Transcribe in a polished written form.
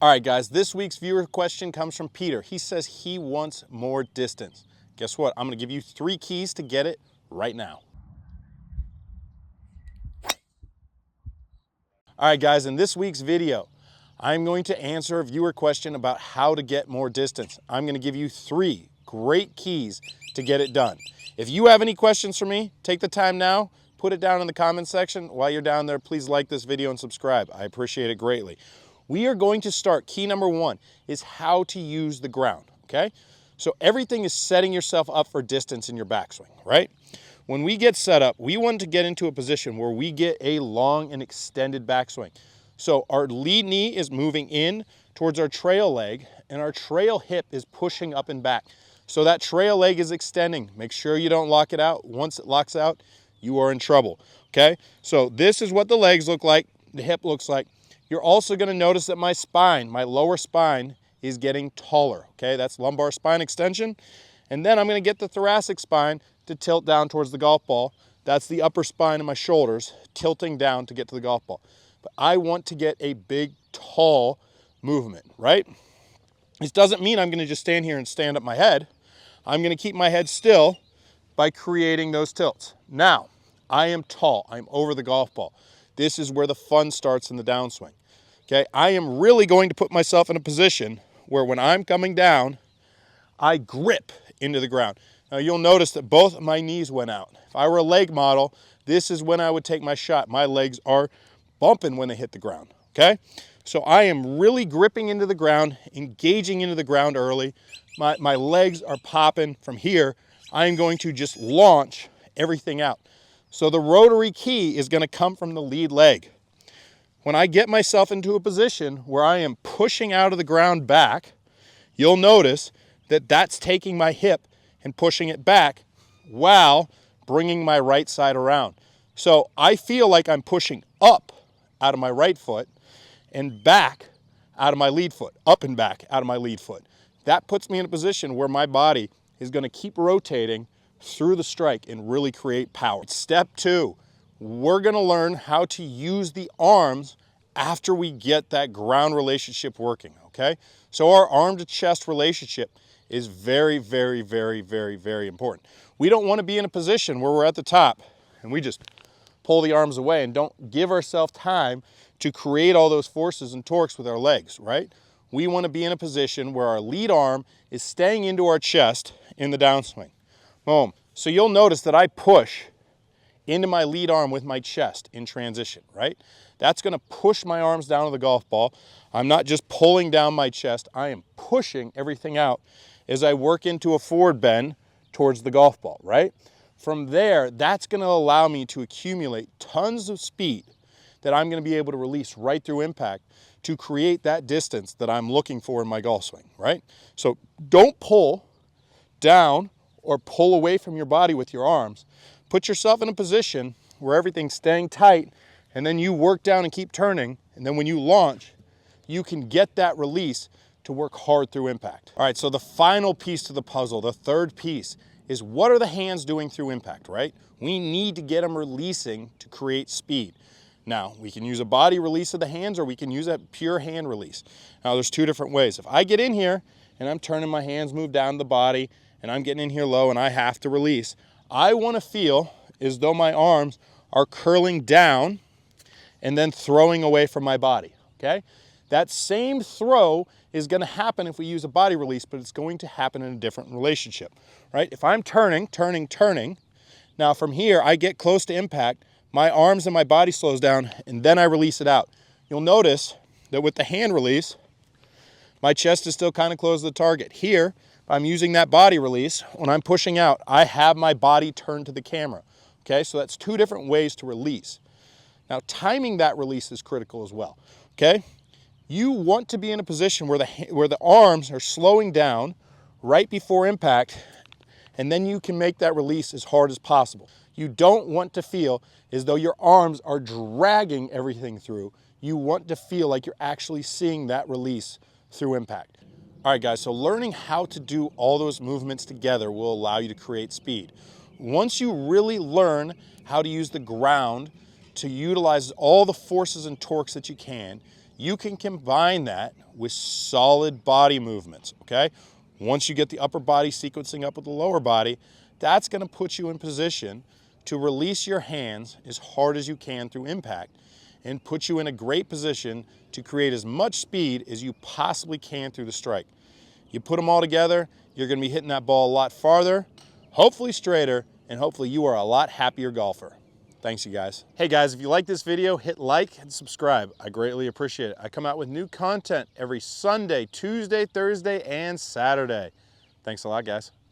All right, guys, this week's viewer question comes from Peter. He says he wants more distance. Guess what? I'm going to give you 3 keys to get it right now. All right, guys, in this week's video, I'm going to answer a viewer question about how to get more distance. I'm going to give you 3 great keys to get it done. If you have any questions for me, take the time now, put it down in the comment section. While you're down there, please like this video and subscribe. I appreciate it greatly. We are going to start, key number 1 is how to use the ground, okay? So everything is setting yourself up for distance in your backswing, right? When we get set up, we want to get into a position where we get a long and extended backswing. So our lead knee is moving in towards our trail leg, and our trail hip is pushing up and back. So that trail leg is extending. Make sure you don't lock it out. Once it locks out, you are in trouble, okay? So this is what the legs look like, the hip looks like. You're also going to notice that my spine, my lower spine, is getting taller, okay? That's lumbar spine extension. And then I'm going to get the thoracic spine to tilt down towards the golf ball. That's the upper spine of my shoulders tilting down to get to the golf ball. But I want to get a big, tall movement, right? This doesn't mean I'm going to just stand here and stand up my head. I'm going to keep my head still by creating those tilts. Now, I am tall. I'm over the golf ball. This is where the fun starts in the downswing. Okay, I am really going to put myself in a position where when I'm coming down, I grip into the ground. Now you'll notice that both of my knees went out. If I were a leg model, this is when I would take my shot. My legs are bumping when they hit the ground, okay? So I am really gripping into the ground, engaging into the ground early. My legs are popping from here. I am going to just launch everything out. So the rotary key is going to come from the lead leg. When I get myself into a position where I am pushing out of the ground back, you'll notice that that's taking my hip and pushing it back while bringing my right side around. So I feel like I'm pushing up out of my right foot and back out of my lead foot, up and back out of my lead foot. That puts me in a position where my body is going to keep rotating through the strike and really create power. Step 2, we're going to learn how to use the arms after we get that ground relationship working, okay? So our arm to chest relationship is very, very, very, very, very important. We don't want to be in a position where we're at the top and we just pull the arms away and don't give ourselves time to create all those forces and torques with our legs, right? We want to be in a position where our lead arm is staying into our chest in the downswing. Boom. So you'll notice that I push into my lead arm with my chest in transition, right? That's going to push my arms down to the golf ball. I'm not just pulling down my chest, I am pushing everything out as I work into a forward bend towards the golf ball, right? From there, that's going to allow me to accumulate tons of speed that I'm going to be able to release right through impact to create that distance that I'm looking for in my golf swing, right? So don't pull down or pull away from your body with your arms. Put yourself in a position where everything's staying tight, and then you work down and keep turning, and then when you launch, you can get that release to work hard through impact. All right, so the final piece to the puzzle, the third piece, is what are the hands doing through impact, right? We need to get them releasing to create speed. Now, we can use a body release of the hands or we can use a pure hand release. Now, there's 2 different ways. If I get in here and I'm turning my hands, move down the body, and I'm getting in here low and I have to release, I want to feel as though my arms are curling down and then throwing away from my body, okay? That same throw is going to happen if we use a body release, but it's going to happen in a different relationship, right? If I'm turning, now from here I get close to impact, my arms and my body slows down, and then I release it out. You'll notice that with the hand release, my chest is still kind of close to the target. Here, if I'm using that body release, when I'm pushing out, I have my body turned to the camera, okay? So that's 2 different ways to release. Now, timing that release is critical as well, okay? You want to be in a position where the arms are slowing down right before impact, and then you can make that release as hard as possible. You don't want to feel as though your arms are dragging everything through. You want to feel like you're actually seeing that release through impact. All right, guys, so learning how to do all those movements together will allow you to create speed. Once you really learn how to use the ground to utilize all the forces and torques that you can, you can combine that with solid body movements, okay? Once you get the upper body sequencing up with the lower body, that's gonna put you in position to release your hands as hard as you can through impact and put you in a great position to create as much speed as you possibly can through the strike. You put them all together, you're gonna be hitting that ball a lot farther, hopefully straighter, and hopefully you are a lot happier golfer. Thanks, you guys. Hey guys, if you like this video, hit like and subscribe. I greatly appreciate it. I come out with new content every Sunday, Tuesday, Thursday, and Saturday. Thanks a lot, guys.